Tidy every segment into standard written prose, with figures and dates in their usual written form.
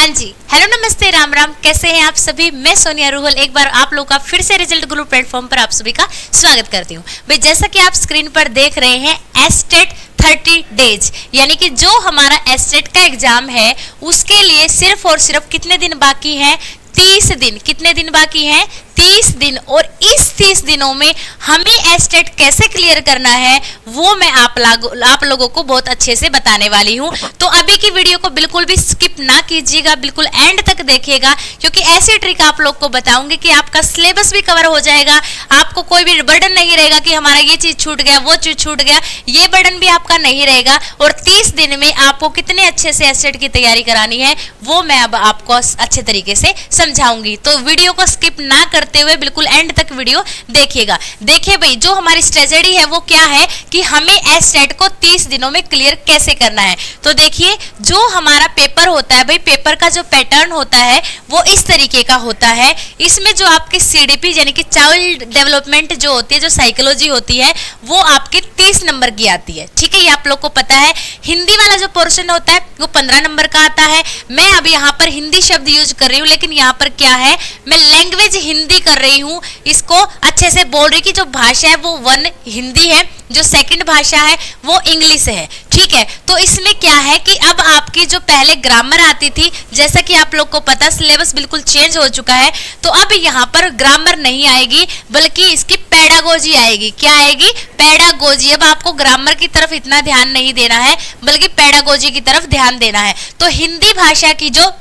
हाँ जी, हेलो नमस्ते राम राम। कैसे हैं आप सभी? मैं सोनिया रूहल एक बार आप लोगों का फिर से रिजल्ट गुरु प्लेटफॉर्म पर आप सभी का स्वागत करती हूँ। भाई जैसा कि आप स्क्रीन पर देख रहे हैं एस्टेट 30 डेज, यानी कि जो हमारा एस्टेट का एग्जाम है उसके लिए सिर्फ और सिर्फ कितने दिन बाकी हैं? 30 दिन। कितने दिन बाकी हैं? 30 दिन। और इस 30 दिनों में हमें एस्टेट कैसे क्लियर करना है वो मैं आप लोगों को बहुत अच्छे से बताने वाली हूँ। तो अभी की वीडियो को बिल्कुल भी स्किप ना कीजिएगा, बिल्कुल एंड तक देखिएगा, क्योंकि ऐसी ट्रिक आप लोग को बताऊंगी कि आपका सिलेबस भी कवर हो जाएगा। आपको कोई भी बर्डन नहीं रहेगा कि हमारा ये चीज छूट गया, वो चीज छूट गया, ये बर्डन भी आपका नहीं रहेगा। और 30 दिन में आपको कितने अच्छे से एस्टेट की तैयारी करानी है वो मैं अब आपको अच्छे तरीके से समझाऊंगी। तो वीडियो को स्किप ना करते हुए बिल्कुल एंड तक वीडियो देखिएगा। देखिए भाई, जो हमारी स्ट्रेटेजी है वो क्या है कि हमें एस्टेट को 30 दिनों में क्लियर कैसे करना है। तो देखिए, जो हमारा पेपर होता है भाई, पेपर का जो पैटर्न होता है वो इस तरीके का होता है। इसमें जो आपकी सीडीपी यानी कि चाइल्ड डेवलपमेंट जो होती है, जो साइकोलॉजी होती है, वो आपके 30 नंबर की आती है। ठीक है, ये आप लोग को पता है। हिंदी वाला जो पोर्शन होता है वो 15 नंबर का आता है। मैं अब यहाँ पर हिंदी शब्द यूज कर रही हूँ, लेकिन यहाँ पर क्या है, मैं लैंग्वेज हिंदी कर रही हूँ। इसको अच्छे से बोल रही कि जो भाषा है वो 1 हिंदी है, जो सेकंड भाषा है वो इंग्लिश है। ठीक है, तो इसमें क्या है कि अब आपकी जो पहले ग्रामर आती थी, जैसा कि आप लोग को पता, सिलेबस बिल्कुल चेंज हो चुका है। तो अब यहाँ पर ग्रामर नहीं आएगी, बल्कि इसकी पेडागोजी आएगी। क्या आएगी? पेडागोजी। अब आपको ग्रामर की तरफ इतना ध्यान नहीं देना है, बल्कि पेडागोजी की तरफ ध्यान देना है। तो हिंदी भाषा की जो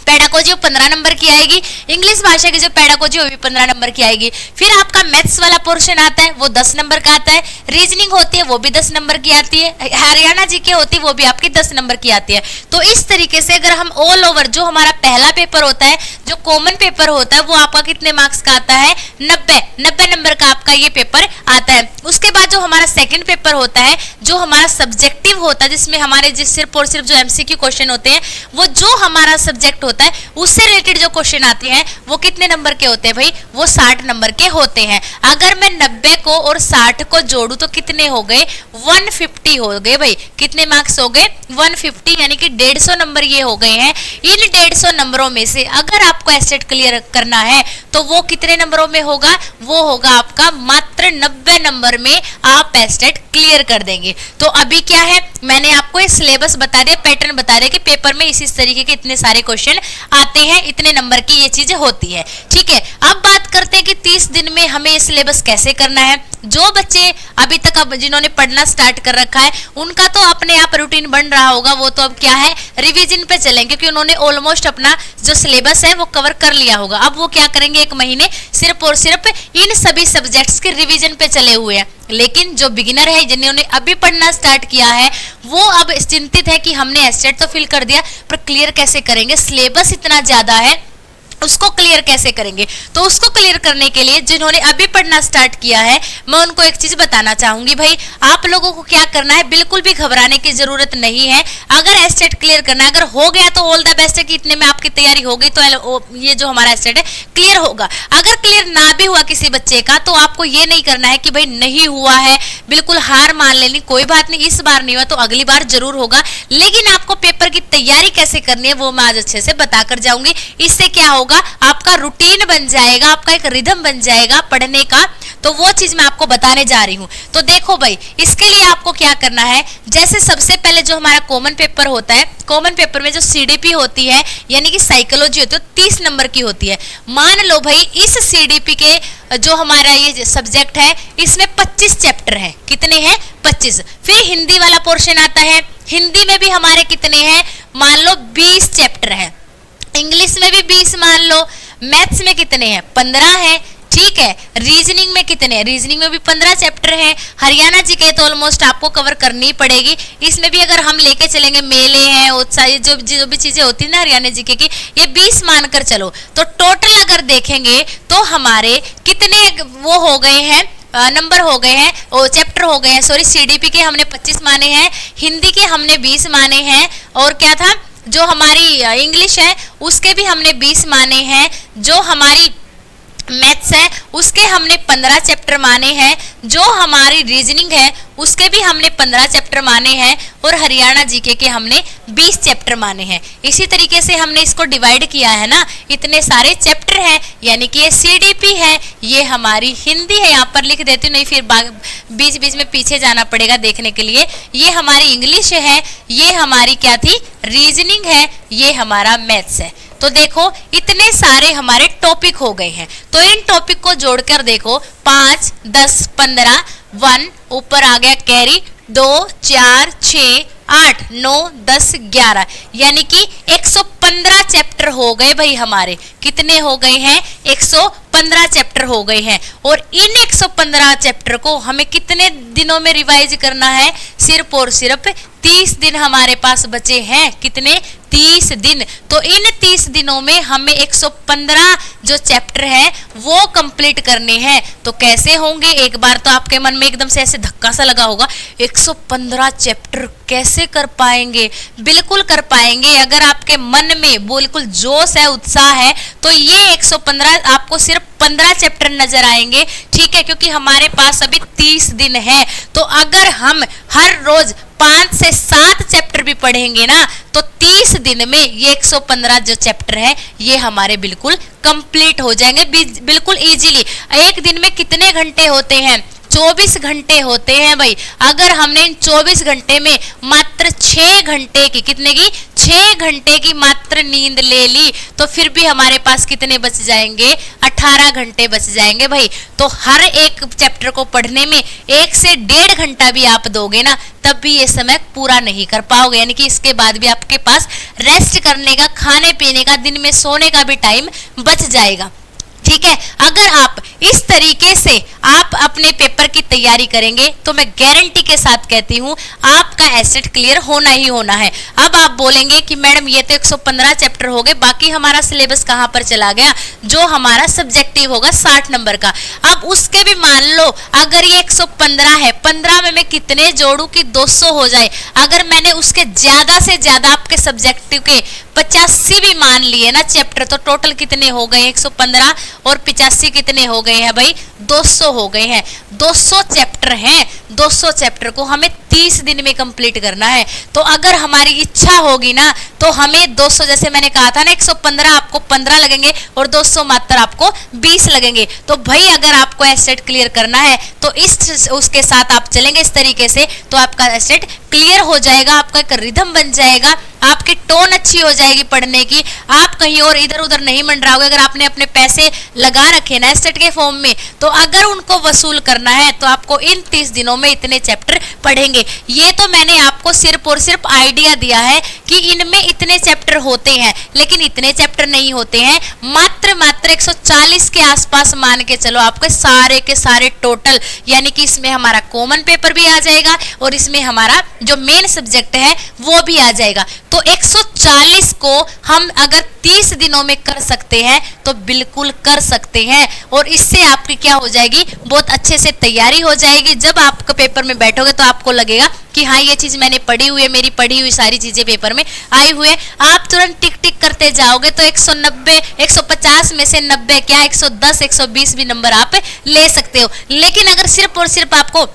पेडागोजी 15 नंबर की आएगी, इंग्लिश भाषा की जो पेडागोजी वो भी 15 नंबर की आएगी। फिर आपका मैथ्स वाला पोर्शन आता है वो 10 नंबर का आता है। रीजनिंग होती है वो भी 10 नंबर की आती है। हरियाणा जीके होती है वो भी आपकी 10 नंबर की आती है। तो इस तरीके से अगर हम ऑल ओवर जो हमारा पहला पेपर होता है, जो कॉमन पेपर होता है, वो आपका कितने मार्क्स का आता है? 90 नंबर का आपका ये पेपर आता है। उसके बाद जो हमारा सेकंड पेपर होता है, जो हमारा सब्जेक्टिव होता है, जिसमें हमारे सिर्फ और सिर्फ जो एमसीक्यू क्वेश्चन होते हैं, वो जो हमारा सब्जेक्ट होता है उससे रिलेटेड जो क्वेश्चन आते हैं वो कितने नंबर के होते हैं भाई? वो 60 नंबर के होते हैं। अगर मैं 90 को और 60 को जोड़ू तो कितने हो गए? 150 हो गए भाई। कितने मार्क्स हो गए? 150, यानी कि 150 नंबर ये हो गए हैं। इन 150 नंबरों में से अगर आपको एस्टेट क्लियर करना है तो वो कितने नंबरों में होगा? वो होगा आपका मात्र 90 नंबर में आप एस्टेट क्लियर कर देंगे। तो अभी क्या है, मैंने आपको ये सिलेबस बता दिया, पैटर्न बता दिया कि पेपर में इस तरीके के इतने सारे क्वेश्चन आते हैं, इतने नंबर की ये चीजें होती है। ठीक है, अब बात करते हैं कि 30 दिन में हमें ये सिलेबस कैसे करना है। जो बच्चे अभी तक अब जिन्होंने पढ़ना स्टार्ट कर रखा है उनका तो अपने आप रूटीन बन रहा होगा, वो तो अब क्या है, रिवीजन पे चलेंगे, क्योंकि उन्होंने ऑलमोस्ट अपना जो सिलेबस है वो कवर कर लिया होगा। अब वो क्या करेंगे, 1 महीने सिर्फ और सिर्फ इन सभी सब्जेक्ट्स के रिवीजन पे चले हुए हैं। लेकिन जो बिगिनर है, जिन्होंने अभी पढ़ना स्टार्ट किया है, वो अब चिंतित है कि हमने एस्टेट तो फिल कर दिया पर क्लियर कैसे करेंगे, सिलेबस इतना ज्यादा है, उसको क्लियर कैसे करेंगे। तो उसको क्लियर करने के लिए जिन्होंने अभी पढ़ना स्टार्ट किया है, मैं उनको एक चीज बताना चाहूंगी भाई, आप लोगों को क्या करना है, बिल्कुल भी घबराने की जरूरत नहीं है। अगर एस्टेट क्लियर करना है, अगर हो गया तो ऑल द बेस्ट है कि इतने में आपकी तैयारी हो गई तो ये जो हमारा एस्टेट है क्लियर होगा। अगर क्लियर ना भी हुआ किसी बच्चे का तो आपको ये नहीं करना है कि भाई नहीं हुआ है, बिल्कुल हार मान लेनी, कोई बात नहीं, इस बार नहीं हुआ तो अगली बार जरूर होगा। लेकिन आपको पेपर की तैयारी कैसे करनी है वो मैं आज अच्छे से बताकर जाऊंगी। इससे क्या होगा, आपका रूटीन बन जाएगा, आपका एक रिदम बन जाएगा पढ़ने का। तो वो चीज मैं आपको बताने जा रही हूँ। तो देखो भाई, इसके लिए आपको क्या करना है, जैसे सबसे पहले जो हमारा कॉमन पेपर होता है, कॉमन पेपर में जो सीडीपी होती है यानी कि साइकोलॉजी होती है, 30 नंबर की होती है। मान लो भाई, इस सीडीपी के जो हमारा ये सब्जेक्ट है इसमें 25 चैप्टर हैं। कितने हैं? 25। फिर हिंदी वाला पोर्शन आता है, हिंदी में भी हमारे कितने हैं? मान लो 20 चैप्टर हैं। इंग्लिश में भी 20 मान लो। मैथ्स में कितने हैं? 15 हैं। ठीक है, रीजनिंग में कितने हैं? रीजनिंग में भी 15 चैप्टर हैं। हरियाणा जीके तो ऑलमोस्ट आपको कवर करनी पड़ेगी। इसमें भी अगर हम लेके चलेंगे, मेले हैं, उत्साह, जो भी चीजें होती है ना हरियाणा जीके की, ये 20 मानकर चलो। तो टोटल अगर देखेंगे तो हमारे कितने वो हो गए हैं, नंबर हो गए हैं, चैप्टर हो गए हैं। सॉरी, सीडीपी के हमने 25 माने हैं, हिंदी के हमने 20 माने हैं, और क्या था, जो हमारी इंग्लिश है उसके भी हमने 20 माने हैं, जो हमारी मैथ्स है उसके हमने 15 चैप्टर माने हैं, जो हमारी रीजनिंग है उसके भी हमने 15 चैप्टर माने हैं, और हरियाणा जीके के हमने 20 चैप्टर माने हैं। इसी तरीके से हमने इसको डिवाइड किया है ना, इतने सारे चैप्टर हैं, यानी कि ये सीडीपी है, ये हमारी हिंदी है, यहाँ पर लिख देती हूँ नहीं फिर बीच बीच में पीछे जाना पड़ेगा देखने के लिए। ये हमारी इंग्लिश है, ये हमारी क्या थी, रीजनिंग है, ये हमारा मैथ्स है। तो देखो इतने सारे हमारे टॉपिक हो गए हैं, तो इन टॉपिक को जोड़कर देखो 5, 10, 15, 1 ऊपर आ गया कैरी, 2, 4, 6, 8, 9, 10, 11, यानी कि 115 चैप्टर हो गए भाई हमारे। कितने हो गए हैं, 115 चैप्टर हो गए हैं। और इन 115 चैप्टर को हमें कितने दिनों में रिवाइज करना है, सिर्फ और सिर्फ 30 दिन हमारे पास बचे हैं। कितने, 30 दिन। तो इन 30 दिनों में हमें 115 जो चैप्टर है वो कंप्लीट करने हैं। तो कैसे होंगे, एक बार तो आपके मन में एकदम से ऐसे धक्का सा लगा होगा, 115 चैप्टर कैसे कर पाएंगे? बिल्कुल कर पाएंगे, अगर आपके मन में बिल्कुल जोश है, उत्साह है, तो ये 115 आपको सिर्फ 15 चैप्टर नजर आएंगे, ठीक है, क्योंकि हमारे पास अभी 30 दिन है। तो अगर हम हर रोज 5 से 7 चैप्टर भी पढ़ेंगे ना, तो 30 दिन में ये 115 जो चैप्टर है ये हमारे बिल्कुल कंप्लीट हो जाएंगे, बिल्कुल इजीली। एक दिन में कितने घंटे होते हैं, 24 घंटे होते हैं भाई। अगर हमने इन 24 घंटे में मात्र 6 घंटे की, कितने की, 6 घंटे की मात्र नींद ले ली, तो फिर भी हमारे पास कितने बच जाएंगे, 18 घंटे बच जाएंगे भाई। तो हर एक चैप्टर को पढ़ने में 1 से 1.5 घंटा भी आप दोगे ना, तब भी ये समय पूरा नहीं कर पाओगे, यानी कि इसके बाद भी आपके पास रेस्ट करने का, खाने पीने का, दिन में सोने का भी टाइम बच जाएगा, ठीक है। अगर आप इस तरीके से आप अपने पेपर की तैयारी करेंगे तो मैं गारंटी के साथ कहती हूँ आपका एसेट क्लियर होना ही होना है। अब आप बोलेंगे कि मैडम ये तो 115 चैप्टर हो गए, बाकी हमारा सिलेबस कहाँ पर चला गया, जो हमारा सब्जेक्टिव होगा 60 नंबर का। अब उसके भी मान लो अगर ये 115 है, 15 में मैं कितने जोड़ू कि 200 हो जाए। अगर मैंने उसके ज्यादा से ज्यादा आपके सब्जेक्टिव के 85 भी मान लिए ना चैप्टर, तो टोटल कितने हो गए, 115 और 85 कितने हो गए हैं भाई, 200 हो गए हैं। 200 चैप्टर हैं, 200 चैप्टर को हमें 30 दिन में कंप्लीट करना है। तो अगर हमारी इच्छा होगी ना, तो हमें 200, जैसे मैंने कहा था ना, 115 आपको 15 लगेंगे और 200 मात्र आपको 20 लगेंगे। तो भाई अगर आपको एसेट क्लियर करना है तो इस उसके साथ आप चलेंगे इस तरीके से, तो आपका एसेट क्लियर हो जाएगा, आपका एक रिदम बन जाएगा, आपकी टोन अच्छी हो जाएगी पढ़ने की, आप कहीं और इधर उधर नहीं मंडराओगे। अगर आपने अपने पैसे लगा रखे ना एसेट के फॉर्म में, तो अगर उनको वसूल करना है तो आपको इन 30 दिनों में इतने चैप्टर पढ़ेंगे। ये तो मैंने आपको सिर्फ और सिर्फ आइडिया दिया है कि इनमें इतने चैप्टर होते हैं, लेकिन इतने चैप्टर नहीं होते हैं, मात्र 140 के आसपास मान के चलो आपके सारे के सारे टोटल, यानी कि इसमें हमारा कॉमन पेपर भी आ जाएगा और इसमें हमारा जो मेन सब्जेक्ट है वो भी आ जाएगा। तो 140 को हम अगर 30 दिनों में कर सकते हैं तो बिल्कुल कर सकते हैं, और इससे आपकी क्या हो जाएगी, बहुत अच्छे से तैयारी हो जाएगी। जब आप पेपर में बैठोगे तो आपको लगेगा कि हाँ ये चीज मैंने पढ़ी हुई है, मेरी पढ़ी हुई सारी चीजें पेपर में आई हुई है। आप तुरंत टिक टिक करते जाओगे तो 190 150 में से 90 क्या 110 120 भी नंबर आप ले सकते हो। लेकिन अगर सिर्फ और सिर्फ आपको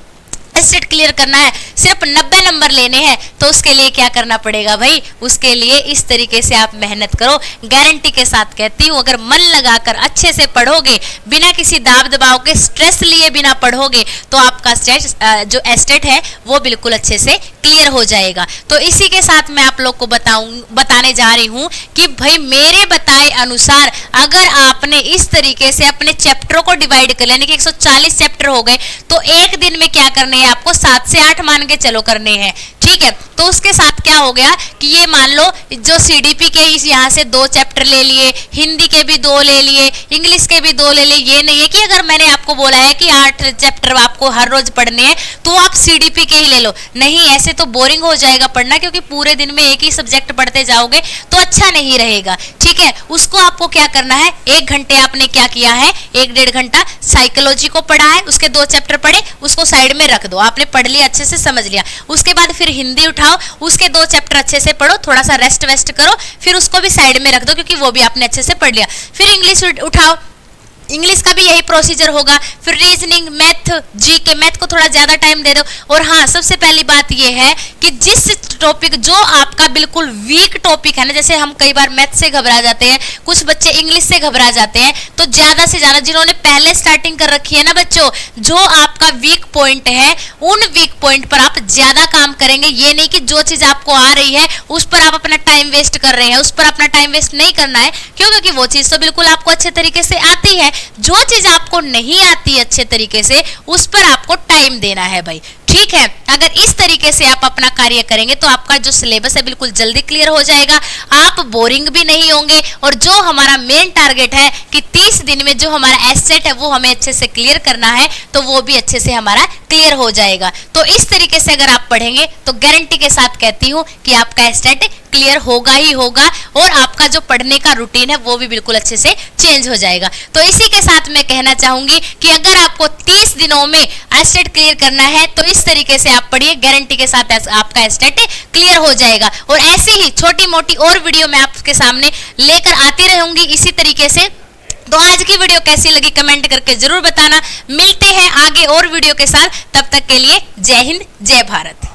एसेट क्लियर करना है, सिर्फ 90 नंबर लेने हैं, तो उसके लिए क्या करना पड़ेगा भाई, उसके लिए इस तरीके से आप मेहनत करो। गारंटी के साथ कहती हूँ, अगर मन लगाकर अच्छे से पढ़ोगे, बिना किसी दाब दबाव के, स्ट्रेस लिए बिना पढ़ोगे, तो आपका स्ट्रेस जो एस्टेट है वो बिल्कुल अच्छे से क्लियर हो जाएगा। तो इसी के साथ मैं आप लोग को बताने जा रही हूँ कि भाई मेरे बताए अनुसार अगर आपने इस तरीके से अपने चैप्टरों को डिवाइड कर, यानी कि 140 चैप्टर हो गए, तो एक दिन में क्या करने हैं आपको, 7 से 8 मान के चलो करने हैं, ठीक है। तो उसके साथ क्या हो गया कि ये मान लो जो सीडीपी के यहाँ से 2 चैप्टर ले लिए, हिंदी के भी 2 ले लिए, इंग्लिश के भी 2 ले लिए। ये नहीं है कि अगर मैंने आपको बोला है कि 8 चैप्टर आपको हर रोज पढ़ने हैं तो आप सीडीपी के ही ले लो, नहीं, ऐसे तो बोरिंग हो जाएगा पढ़ना, क्योंकि पूरे दिन में एक ही सब्जेक्ट पढ़ते जाओगे तो अच्छा नहीं रहेगा, ठीक है। उसको आपको क्या करना है, 1 घंटे आपने क्या किया है, 1-1.5 घंटा साइकोलॉजी को पढ़ा है, उसके 2 चैप्टर पढ़े, उसको साइड में रख दो, आपने पढ़ लिया, अच्छे से समझ लिया। उसके बाद फिर हिंदी उठाओ, उसके 2 चैप्टर अच्छे से पढ़ो, थोड़ा सा रेस्ट वेस्ट करो, फिर उसको भी साइड में रख दो, क्योंकि वो भी आपने अच्छे से पढ़ लिया। फिर इंग्लिश उठाओ, इंग्लिश का भी यही प्रोसीजर होगा, फिर रीजनिंग, मैथ, जीके, मैथ को थोड़ा ज्यादा टाइम दे दो। और हाँ, सबसे पहली बात ये है कि जिस टॉपिक जो आपका बिल्कुल वीक टॉपिक है ना, जैसे हम कई बार मैथ से घबरा जाते हैं, कुछ बच्चे इंग्लिश से घबरा जाते हैं, तो ज्यादा से ज्यादा जिन्होंने पहले स्टार्टिंग कर रखी है ना बच्चों, जो आपका वीक पॉइंट है उन वीक पॉइंट पर आप ज्यादा काम करेंगे। ये नहीं कि जो चीज आपको आ रही है उस पर आप अपना टाइम वेस्ट कर रहे हैं, उस पर अपना टाइम वेस्ट नहीं करना है। क्यों? क्योंकि वो चीज तो बिल्कुल आपको अच्छे तरीके से आती है। जो चीज आपको नहीं आती अच्छे तरीके से उस पर आपको टाइम देना है भाई, ठीक है। अगर इस तरीके से आप अपना कार्य करेंगे तो आपका जो सिलेबस है बिल्कुल जल्दी क्लियर हो जाएगा, आप बोरिंग भी नहीं होंगे। और जो हमारा मेन टारगेट है कि 30 दिन में जो हमारा एसेट है वो हमें अच्छे से क्लियर करना है, तो वो भी अच्छे से हमारा क्लियर हो जाएगा। तो इस तरीके से अगर आप पढ़ेंगे तो गारंटी के साथ कहती हूँ कि आपका एसेट क्लियर होगा ही होगा, और आपका जो पढ़ने का रूटीन है वो भी बिल्कुल अच्छे से चेंज हो जाएगा। तो इसी के साथ मैं कहना चाहूंगी कि अगर आपको 30 दिनों में एसेट क्लियर करना है तो इस तरीके से आप पढ़िए, गारंटी के साथ आपका एसेट क्लियर हो जाएगा। और ऐसी ही छोटी मोटी और वीडियो मैं आपके सामने लेकर आती रहूंगी इसी तरीके से। तो आज की वीडियो कैसी लगी कमेंट करके जरूर बताना। मिलते हैं आगे और वीडियो के साथ, तब तक के लिए जय हिंद, जय भारत।